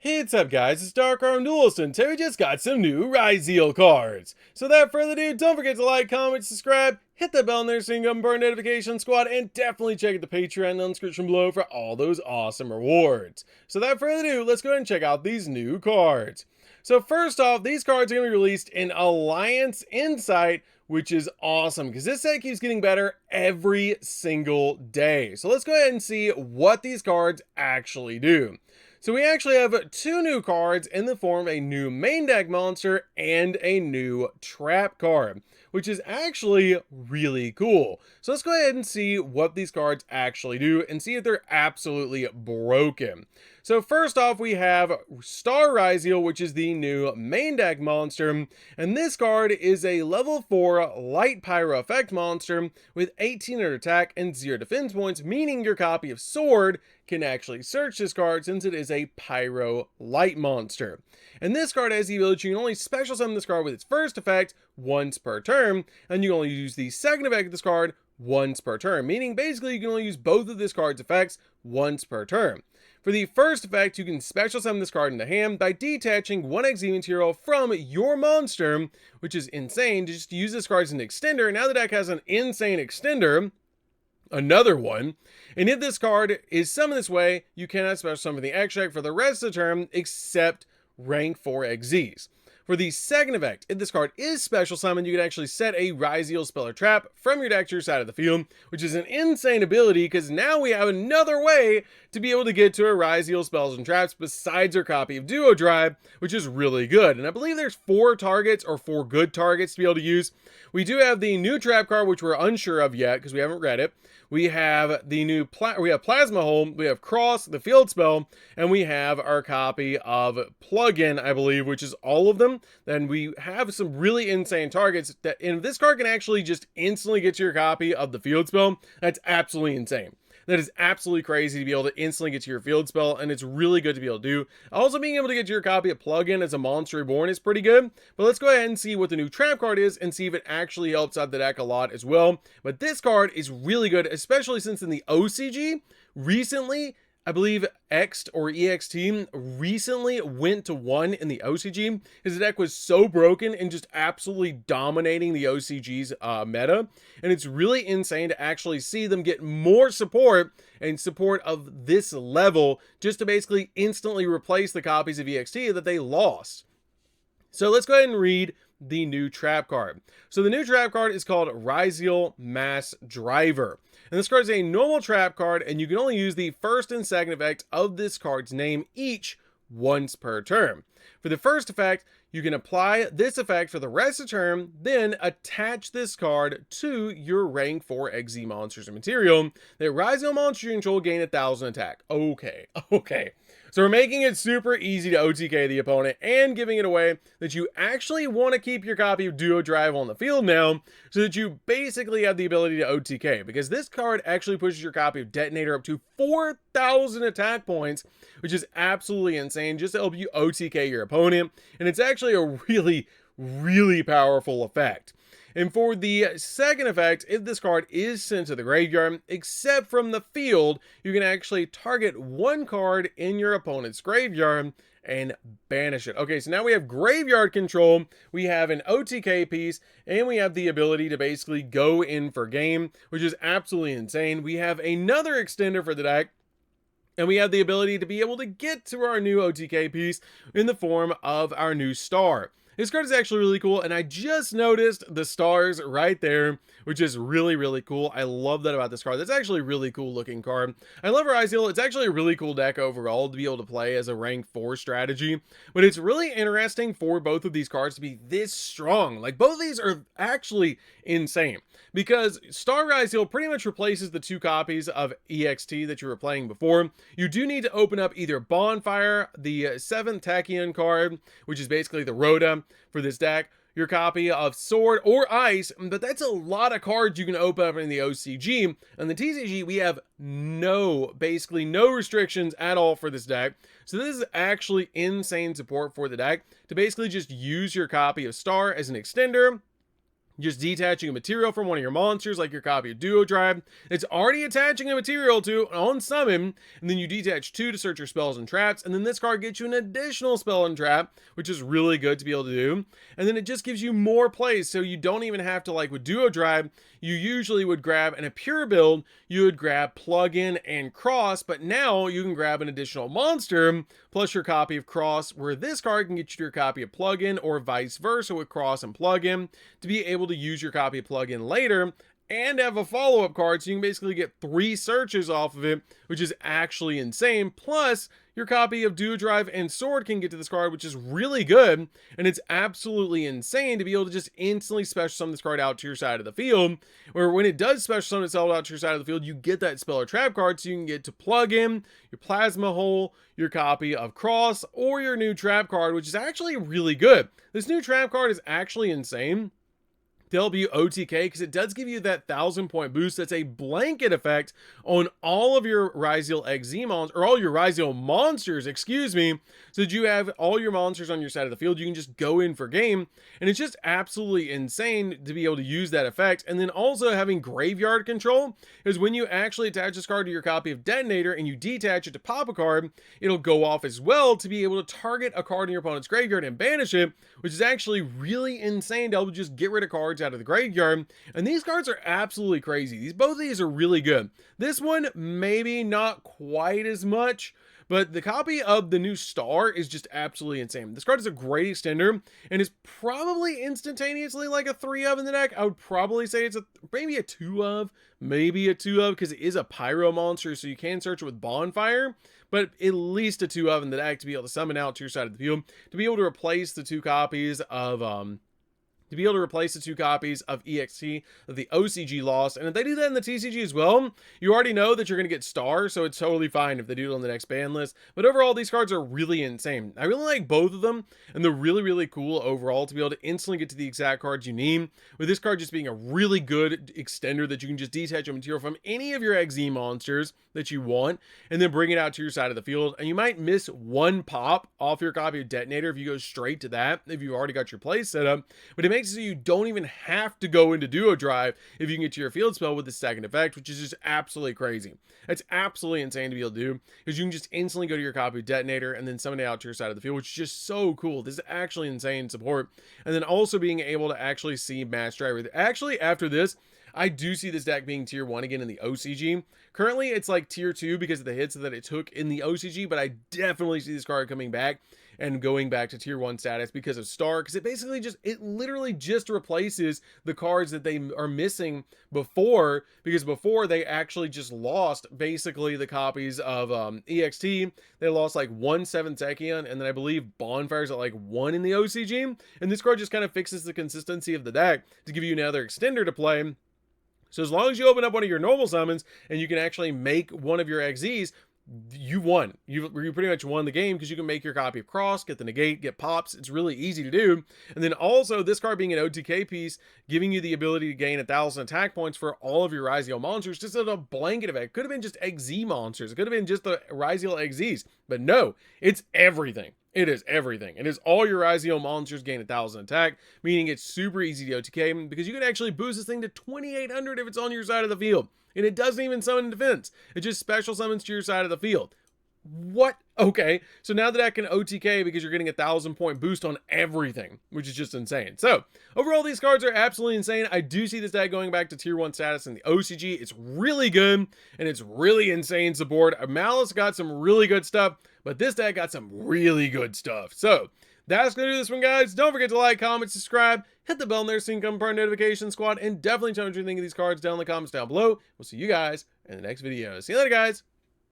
Hey, what's up guys, it's DarkArmedDuelist and Terry just got some new Ryzeal cards. So without further ado, don't forget to like, comment, subscribe, hit that bell in there so you can go burn notification squad, and definitely check out the Patreon in the description below for all those awesome rewards. So without further ado, let's go ahead and check out these new cards. So first off, these cards are going to be released in Alliance Insight, which is awesome because this set keeps getting better every single day. So let's go ahead and see what these cards actually do. So we actually have two new cards in the form of a new main deck monster and a new trap card, which is actually really cool. So let's go ahead and see what these cards actually do and see if they're absolutely broken. So first off, we have Star Ryzeal, which is the new main deck monster, and this card is a level 4 light pyro effect monster with 1800 attack and 0 defense points, meaning your copy of Sword can actually search this card since it is a pyro light monster. And this card has the ability you can only special summon this card with its first effect once per turn, and you can only use the second effect of this card once per turn, meaning basically you can only use both of this card's effects once per turn. For the first effect, you can special summon this card into hand by detaching one XZ material from your monster, which is insane to just use this card as an extender. Now the deck has an insane extender, another one, and if this card is summoned this way, you cannot special summon the extract for the rest of the turn except rank 4 XZs. For the second effect, if this card is special summoned, you can actually set a Ryzeal spell or trap from your deck to your side of the field, which is an insane ability because now we have another way to be able to get to our Ryzeal spells and traps besides our copy of Duo Drive, which is really good. And I believe there's 4 targets or 4 good targets to be able to use. We do have the new trap card, which we're unsure of yet because we haven't read it. We have the new Plasma Hole, we have Cross, the field spell, and we have our copy of Plugin, I believe, which is all of them. Then we have some really insane targets that, and this card can actually just instantly get to your copy of the field spell. That's absolutely insane. That is absolutely crazy to be able to instantly get to your field spell, and it's really good to be able to do. Also, being able to get to your copy of Plugin as a Monster Reborn is pretty good, but let's go ahead and see what the new trap card is and see if it actually helps out the deck a lot as well. But this card is really good, especially since in the OCG, recently, I believe Ext or EXT recently went to 1 in the OCG. His deck was so broken and just absolutely dominating the OCG's meta. And it's really insane to actually see them get more support and support of this level just to basically instantly replace the copies of EXT that they lost. So let's go ahead and read the new trap card. So the new trap card is called Ryzeal Mass Driver. And this card is a normal trap card, and you can only use the first and second effect of this card's name each once per turn. For the first effect, you can apply this effect for the rest of the turn, then attach this card to your rank 4 XZ monsters and material. That Ryzeal monster you control gain 1000 attack. Okay. So we're making it super easy to OTK the opponent and giving it away that you actually want to keep your copy of Duo Drive on the field now so that you basically have the ability to OTK, because this card actually pushes your copy of Detonator up to 4000 attack points, which is absolutely insane just to help you OTK your opponent. And it's actually a really powerful effect. And for the second effect, if this card is sent to the graveyard, except from the field, you can actually target one card in your opponent's graveyard and banish it. Okay, so now we have graveyard control, we have an OTK piece, and we have the ability to basically go in for game, which is absolutely insane. We have another extender for the deck, and we have the ability to be able to get to our new OTK piece in the form of our new star. This card is actually really cool, and I just noticed the stars right there, which is really cool. I love that about this card. That's actually a really cool looking card. I love Ryzeal. It's actually a really cool deck overall to be able to play as a rank 4 strategy, but it's really interesting for both of these cards to be this strong. Like, both of these are actually insane, because Star Ryzeal pretty much replaces the 2 copies of EXT that you were playing before. You do need to open up either Bonfire, the 7th Tachyon card, which is basically the Rhoda for this deck, your copy of Sword or Ice, but that's a lot of cards you can open up in the OCG. And the TCG, we have basically no restrictions at all for this deck. So this is actually insane support for the deck to basically just use your copy of Star as an extender, just detaching a material from one of your monsters, like your copy of Duo Drive. It's already attaching a material to on summon, and then you detach 2 to search your spells and traps, and then this card gets you an additional spell and trap, which is really good to be able to do. And then it just gives you more plays, so you don't even have to, like with Duo Drive, you usually would grab in a pure build, you would grab plug-in and cross, but now you can grab an additional monster plus your copy of cross, where this card can get you your copy of plug-in, or vice versa with cross and plug-in, to be able to use your copy of plug-in later and have a follow-up card, so you can basically get 3 searches off of it, which is actually insane. Plus your copy of Duo Drive and Sword can get to this card, which is really good, and it's absolutely insane to be able to just instantly special summon this card out to your side of the field, where when it does special summon itself out to your side of the field, you get that spell or trap card, so you can get to plug in your Plasma Hole, your copy of Cross, or your new trap card, which is actually really good. This new trap card is actually insane. They'll be OTK because it does give you that 1,000-point boost. That's a blanket effect on all of your Ryzeal XZ monsters, or all your Ryzeal monsters, excuse me, so that you have all your monsters on your side of the field. You can just go in for game, and it's just absolutely insane to be able to use that effect. And then also having graveyard control is when you actually attach this card to your copy of Detonator and you detach it to pop a card, it'll go off as well to be able to target a card in your opponent's graveyard and banish it, which is actually really insane to be able to just get rid of cards out of the graveyard. And these cards are absolutely crazy. Both of these are really good. This one maybe not quite as much, but the copy of the new Star is just absolutely insane. This card is a great extender and is probably instantaneously like a 3 of in the deck. I would probably say it's maybe a 2 of, because it is a pyro monster, so you can search it with Bonfire, but at least a 2 of in the deck to be able to summon out to your side of the field, to be able to replace the 2 copies of EXT that the OCG lost. And if they do that in the TCG as well, you already know that you're going to get Star, so it's totally fine if they do it on the next ban list. But overall, these cards are really insane. I really like both of them, and they're really, really cool overall to be able to instantly get to the exact cards you need, with this card just being a really good extender that you can just detach a material from any of your XZ monsters that you want, and then bring it out to your side of the field. And you might miss 1 pop off your copy of Detonator if you go straight to that, if you've already got your play set up, but it makes it so you don't even have to go into Duo Drive if you can get to your field spell with the second effect, which is just absolutely crazy. It's absolutely insane to be able to do, because you can just instantly go to your copy of Detonator and then summon it out to your side of the field, which is just so cool. This is actually insane support. And then also being able to actually see Match Driver. Actually, after this, I do see this deck being tier 1 again in the OCG. Currently, it's like tier 2 because of the hits that it took in the OCG, but I definitely see this card coming back and going back to tier 1 status because of Star, because it literally just replaces the cards that they are missing before, because before they actually just lost basically the copies of EXT. They lost like 1 7 Techion, and then I believe Bonfire's at like 1 in the OCG, and this card just kind of fixes the consistency of the deck to give you another extender to play. So as long as you open up one of your normal summons and you can actually make one of your XZs, you won. You pretty much won the game, because you can make your copy of Cross, get the negate, get pops. It's really easy to do. And then also this card being an OTK piece, giving you the ability to gain 1,000 attack points for all of your Ryzeal monsters, just as a blanket effect. Could have been just XZ monsters. It could have been just the Ryzeal XZs, but no, it's everything. It is everything. It is all your Ryzeal monsters gain 1,000 attack, meaning it's super easy to OTK, because you can actually boost this thing to 2,800 if it's on your side of the field. And it doesn't even summon in defense. It just special summons to your side of the field. What? Okay, so now the deck can OTK because you're getting 1,000-point boost on everything, which is just insane. So overall, these cards are absolutely insane. I do see this deck going back to tier 1 status in the OCG. It's really good, and it's really insane support. Malice got some really good stuff, but this deck got some really good stuff. So that's going to do this one, guys. Don't forget to like, comment, subscribe, hit the bell in there so you can become part of the notification squad, and definitely tell me what you think of these cards down in the comments down below. We'll see you guys in the next video. See you later, guys.